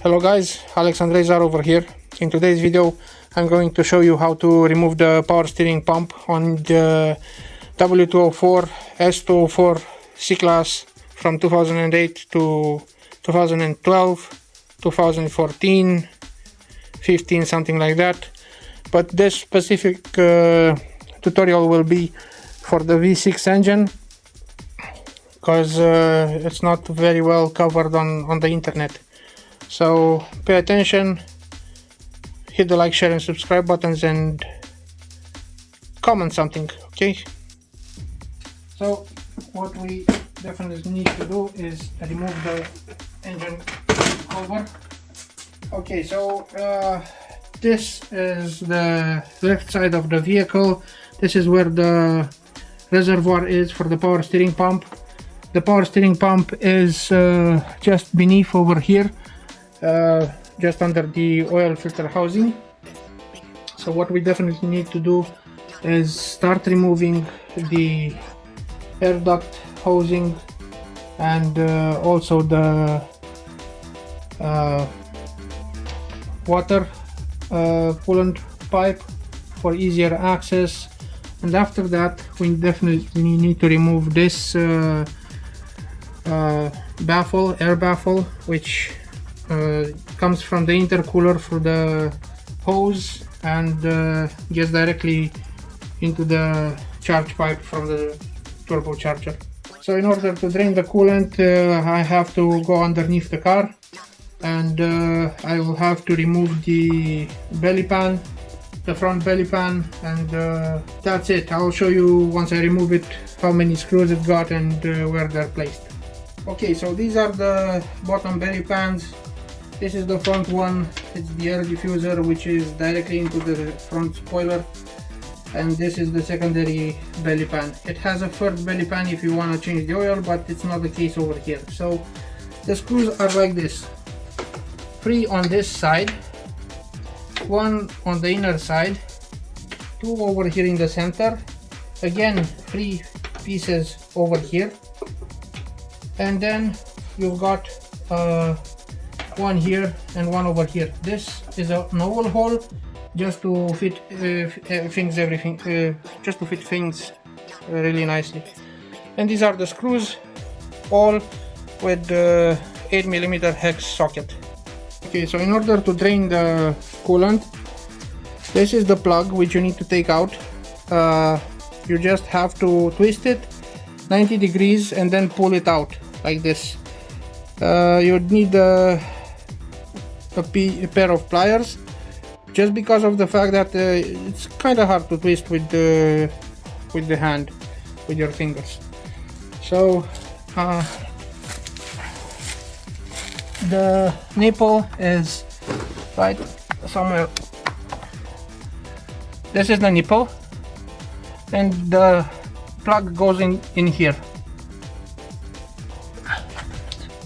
Hello guys, Alex Andrezar over here. In today's video I'm going to show you how to remove the power steering pump on the W204 S204 C-Class from 2008 to 2012, 2014, 15, something like that. But this specific tutorial will be for the V6 engine, because it's not very well covered on the internet. So pay attention, hit the like, share and subscribe buttons, and comment something, okay? So what we definitely need to do is remove the engine cover. Okay, so this is the left side of the vehicle. This is where the reservoir is for the power steering pump. The power steering pump is just beneath over here, just under the oil filter housing. So what we definitely need to do is start removing the air duct housing and also the water coolant pipe for easier access. And after that we definitely need to remove this baffle, air baffle, which comes from the intercooler through the hose and gets directly into the charge pipe from the turbocharger. So in order to drain the coolant, I have to go underneath the car, and I will have to remove the belly pan, the front belly pan, and that's it. I'll show you once I remove it how many screws it got and where they're placed. Okay, so these are the bottom belly pans. This is the front one. It's the air diffuser, which is directly into the front spoiler, and this is the secondary belly pan. It has a third belly pan if you want to change the oil, but it's not the case over here. So the screws are like this: 3 on this side, 1 on the inner side, 2 over here in the center, again 3 pieces over here, and then you've got 1 here and 1 over here. This is an oval hole just to fit just to fit things really nicely. And these are the screws, all with 8mm hex socket. Okay, so in order to drain the coolant, this is the plug which you need to take out. You just have to twist it 90 degrees and then pull it out like this. You would need a pair of pliers, just because of the fact that it's kind of hard to twist with the hand, with your fingers. So the nipple is right somewhere. This is the nipple, and the plug goes in here.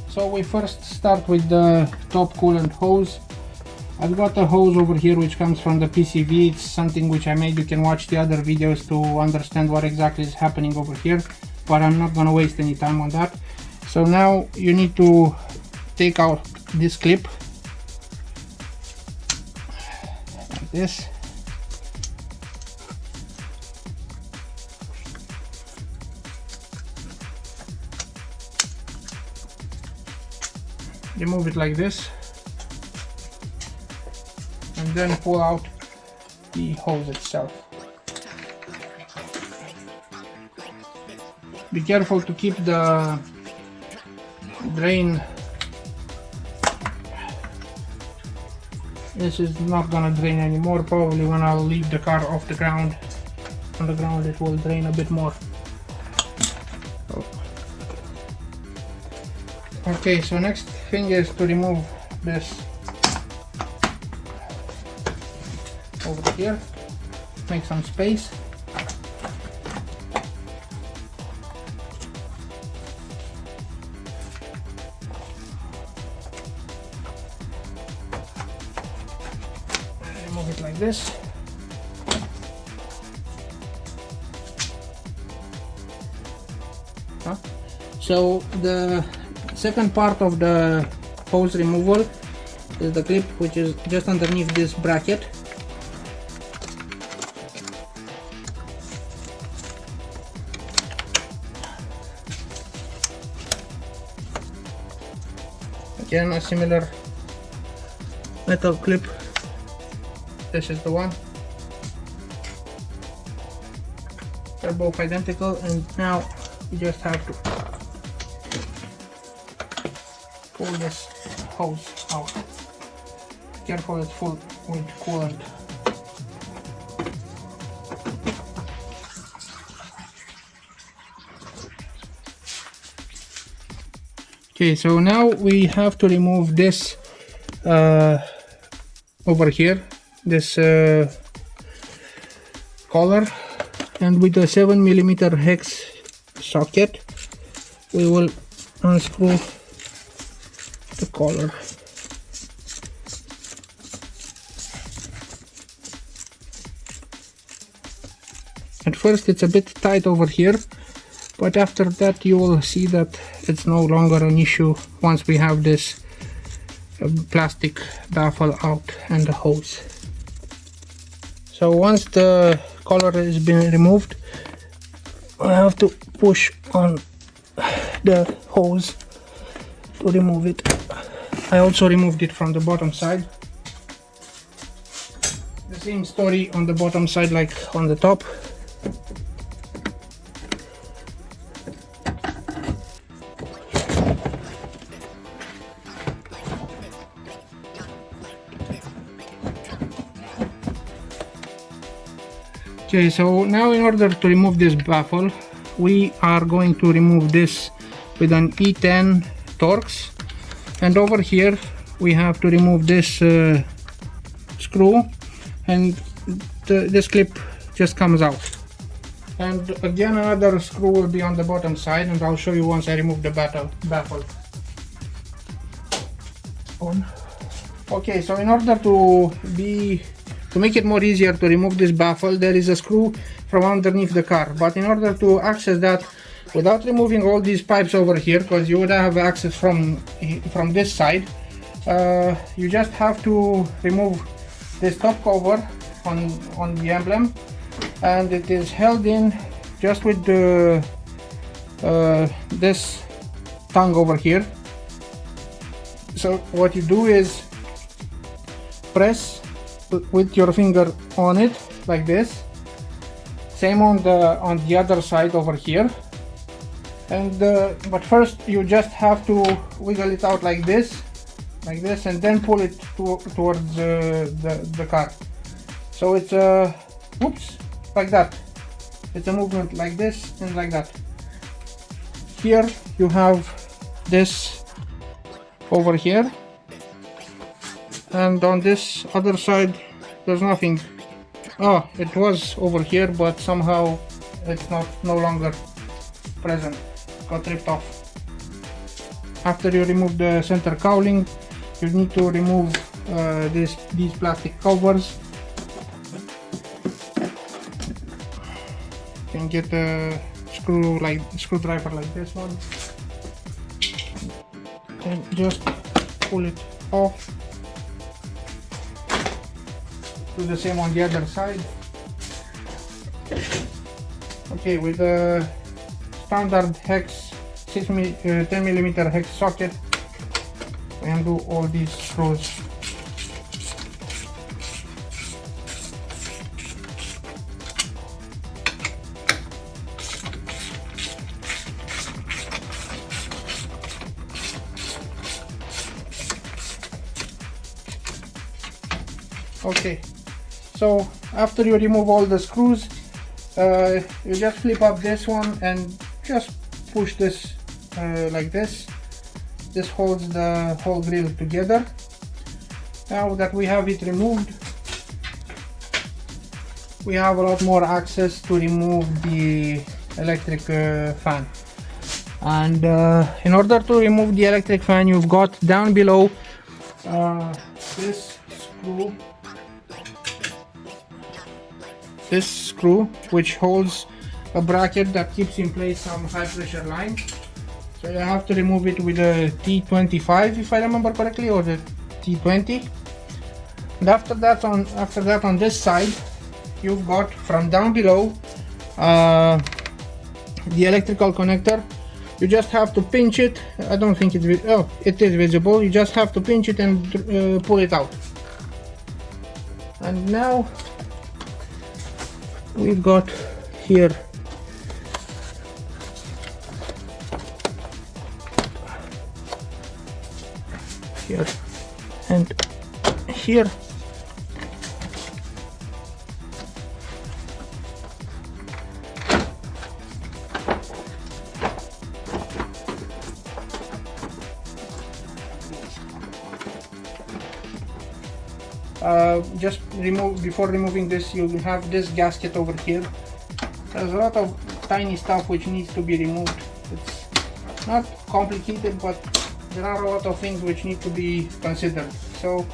So we first start with the top coolant hose. I've got a hose over here which comes from the PCV. It's something which I made. You can watch the other videos to understand what exactly is happening over here, but I'm not gonna waste any time on that. So now you need to take out this clip like this. Remove it like this, and then pull out the hose itself. Be careful to keep the drain. This is not gonna drain anymore. Probably when I'll leave the car off the ground, on the ground, it will drain a bit more. Okay, so next thing is to remove this over here, make some space. Remove it like this. So the second part of the hose removal is the clip which is just underneath this bracket. Again, a similar metal clip. This is the one. They're both identical, and now you just have to pull this hose out. Careful, it's full with coolant. Okay, so now we have to remove this over here, this collar, and with a 7mm hex socket we will unscrew the collar. At first it's a bit tight over here, but after that you will see that it's no longer an issue once we have this plastic baffle out and the hose. So once the collar has been removed, I have to push on the hose to remove it. I also removed it from the bottom side. The same story on the bottom side like on the top. Okay, so now in order to remove this baffle, we are going to remove this with an E10 Torx, and over here we have to remove this screw, and this clip just comes out. And again, another screw will be on the bottom side, and I'll show you once I remove the baffle. Okay, so in order to make it more easier to remove this baffle, there is a screw from underneath the car, but in order to access that without removing all these pipes over here, because you would have access from this side, you just have to remove this top cover on the emblem, and it is held in just with the this tongue over here. So what you do is press with your finger on it like this, same on the other side over here, and but first you just have to wiggle it out like this, and then pull it towards the car. So it's whoops, like that. It's a movement like this and like that. Here you have this over here, and on this other side there's nothing. Oh, it was over here, but somehow it's no longer present. Got ripped off. After you remove the center cowling, you need to remove these plastic covers. You can get a screwdriver like this one, and just pull it off. Do the same on the other side. Okay, with the standard hex 10mm hex socket, we undo all these screws. Okay, so after you remove all the screws, you just flip up this one and just push this like this. This holds the whole grill together. Now that we have it removed, we have a lot more access to remove the electric fan. And in order to remove the electric fan, you've got down below this screw which holds a bracket that keeps in place some high pressure line. So you have to remove it with a T25 if I remember correctly, or the T20. And after that on this side you've got from down below the electrical connector. You just have to pinch it. I don't think it is visible. You just have to pinch it and pull it out. And now we've got here and here. Just before removing this, you have this gasket over here. There's a lot of tiny stuff which needs to be removed. It's not complicated, but there are a lot of things which need to be considered. So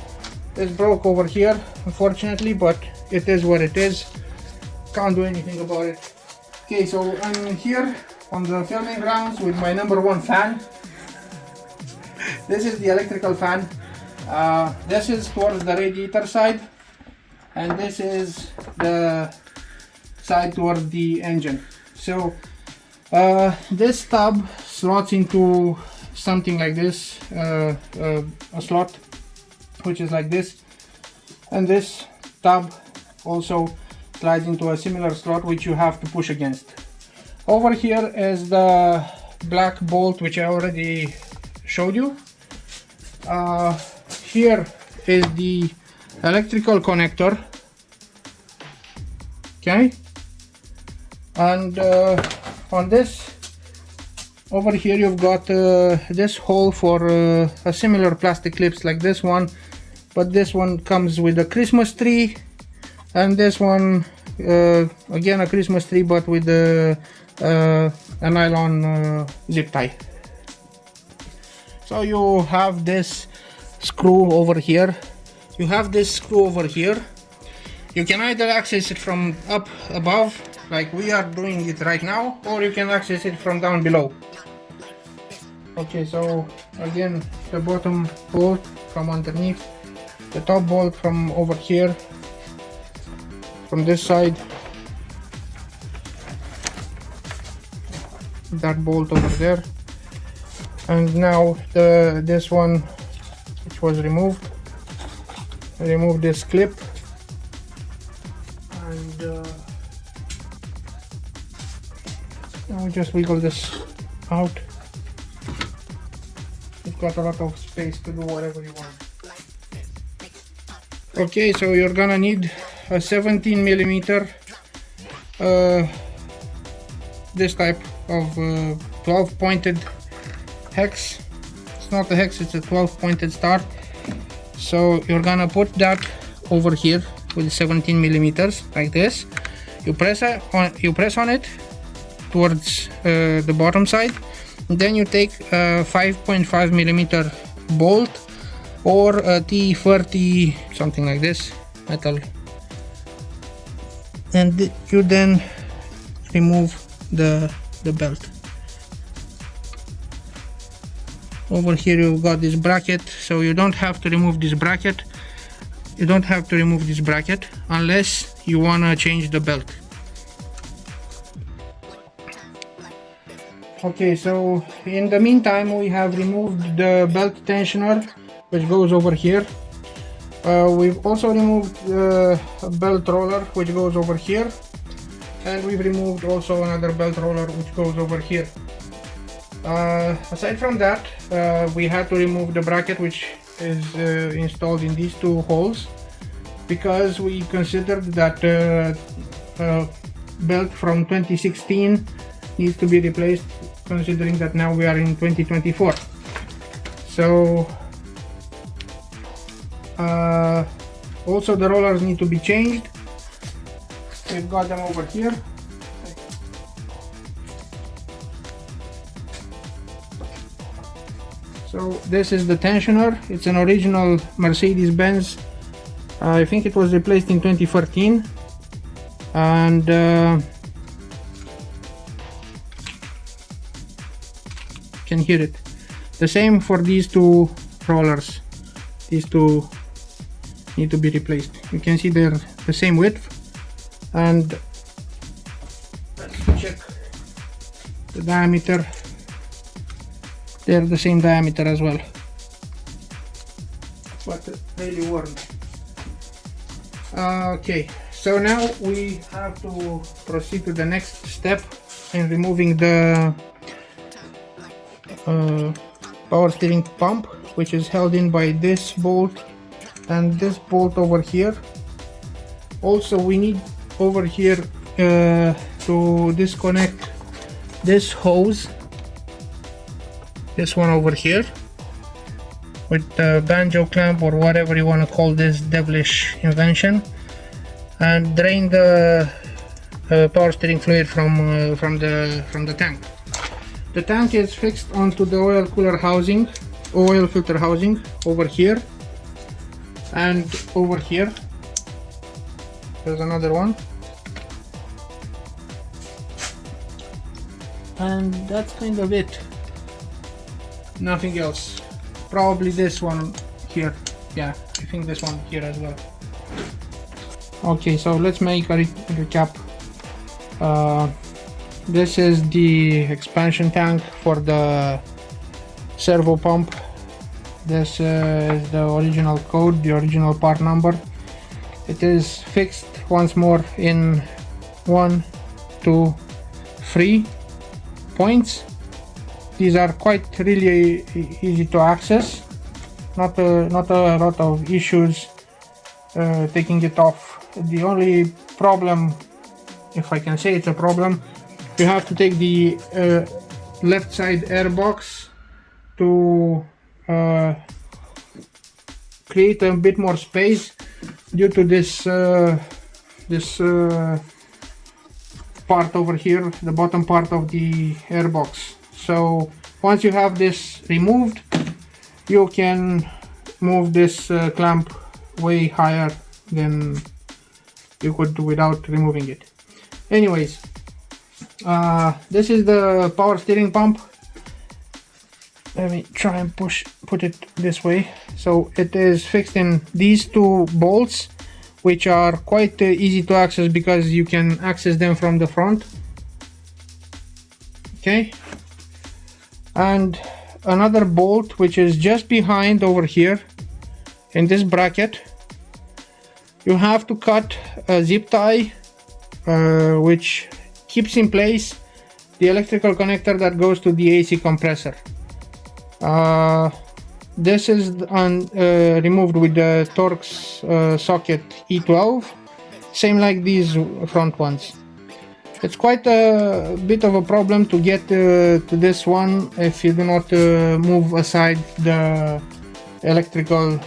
this broke over here, unfortunately, but it is what it is. Can't do anything about it. Okay, so I'm here on the filming grounds with my #1 fan. This is the electrical fan. This is towards the radiator side, and this is the side towards the engine. So this tub slots into something like this, a slot which is like this, and this tub also slides into a similar slot which you have to push against. Over here is the black bolt which I already showed you. Here is the electrical connector, okay, and on this over here you've got this hole for a similar plastic clips like this one, but this one comes with a Christmas tree, and this one again a Christmas tree but with a nylon zip tie. So you have this screw over here. You have this screw over here. You can either access it from up above like we are doing it right now, or you can access it from down below. Okay, so again the bottom bolt from underneath, the top bolt from over here, from this side, that bolt over there, and now this one which was removed. I removed this clip, and now we just wiggle this out. You've got a lot of space to do whatever you want. Okay, so you're gonna need a 17mm this type of 12 pointed hex. It's not a hex, it's a 12 pointed star. So you're gonna put that over here with 17mm like this. You press on it towards the bottom side, and then you take a 5.5mm bolt or a T30, something like this, metal, and you then remove the belt. Over here you've got this bracket, so you don't have to remove this bracket. You don't have to remove this bracket unless you wanna change the belt. Okay, so in the meantime we have removed the belt tensioner which goes over here. We've also removed a belt roller which goes over here, and we've removed also another belt roller which goes over here. Aside from that, we had to remove the bracket which is installed in these two holes, because we considered that belt from 2016 needs to be replaced, considering that now we are in 2024. So also the rollers need to be changed. We've got them over here. So this is the tensioner. It's an original Mercedes Benz. I think it was replaced in 2014, and can hear it. The same for these two rollers. these two need to be replaced. You can see they're the same width, and let's check the diameter. They're the same diameter as well, but really worn. Okay, so now we have to proceed to the next step in removing the power steering pump, which is held in by this bolt and this bolt over here. Also, we need over here to disconnect this hose, this one over here, with the banjo clamp or whatever you want to call this devilish invention, and drain the power steering fluid from the tank. The tank is fixed onto the oil cooler housing, oil filter housing over here, and over here there's another one, and that's kind of it. Nothing else. Probably this one here. Yeah, I think this one here as well. Okay, so let's make a recap. This is the expansion tank for the servo pump. This is the original code, the original part number. It is fixed once more in 1, 2, 3 points. These are quite really easy to access. Not a lot of issues taking it off. The only problem, if I can say it's a problem, you have to take the left side air box to create a bit more space due to this part over here, the bottom part of the air box. So once you have this removed, you can move this clamp way higher than you could do without removing it. Anyways, this is the power steering pump. Let me try and put it this way. So it is fixed in these two bolts, which are quite easy to access because you can access them from the front. Okay, and another bolt which is just behind over here in this bracket. You have to cut a zip tie which keeps in place the electrical connector that goes to the AC compressor. This is removed with the Torx socket E12, same like these front ones. It's quite a bit of a problem to get to this one if you do not move aside the electrical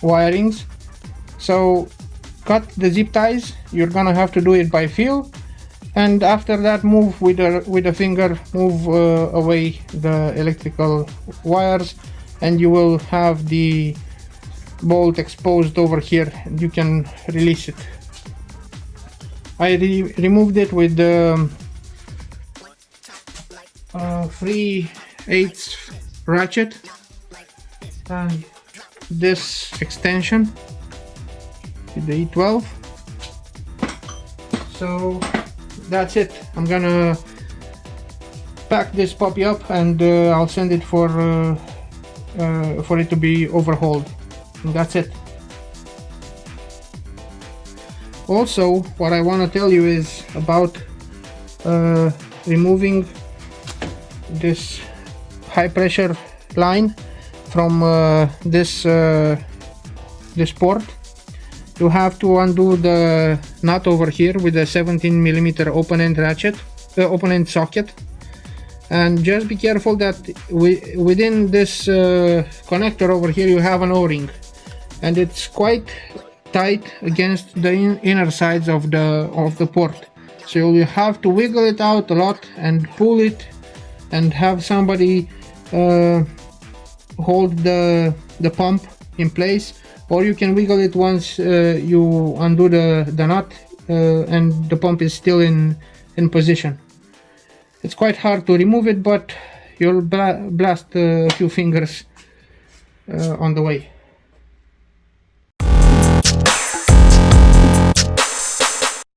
wirings. So cut the zip ties. You're gonna have to do it by feel, and after that move with a finger, move away the electrical wires, and you will have the bolt exposed over here and you can release it. I removed it with the 3/8 ratchet and this extension with the E12. So that's it. I'm gonna pack this puppy up and I'll send it for it to be overhauled, and that's it. Also, what I want to tell you is about removing this high pressure line from this port. You have to undo the nut over here with a 17mm open-end ratchet, open-end socket, and just be careful that within this connector over here you have an O-ring, and it's quite tight against the inner sides of the port, so you'll have to wiggle it out a lot and pull it and have somebody hold the pump in place, or you can wiggle it once you undo the nut and the pump is still in position. It's quite hard to remove it, but you'll blast a few fingers on the way.